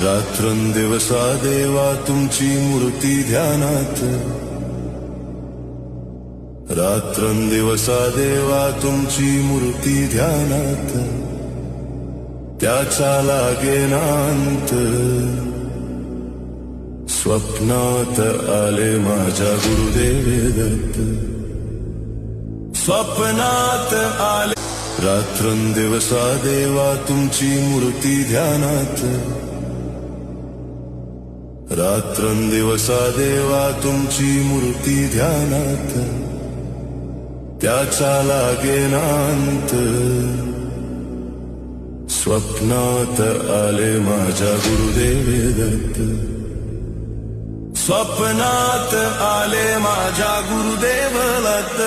रात्रंदिवसा देवा तुमची मूर्ती ध्यानात, रात्रंदिवसा देवा तुमची मूर्ती ध्यानात, त्याचा लागेनांत. स्वप्नात आले माझ्या गुरुदेवे दत्त, स्वप्नात आले. रात्रंदिवसा देवा तुमची मूर्ती ध्यानात, रात्रंदिवसा देवा तुमची मूर्ती ध्यानात, त्याचा लागेनांत. स्वप्नात आले माझ्या गुरुदेवे दत्त, स्वप्नात आले माझ्या गुरुदेव दत्त.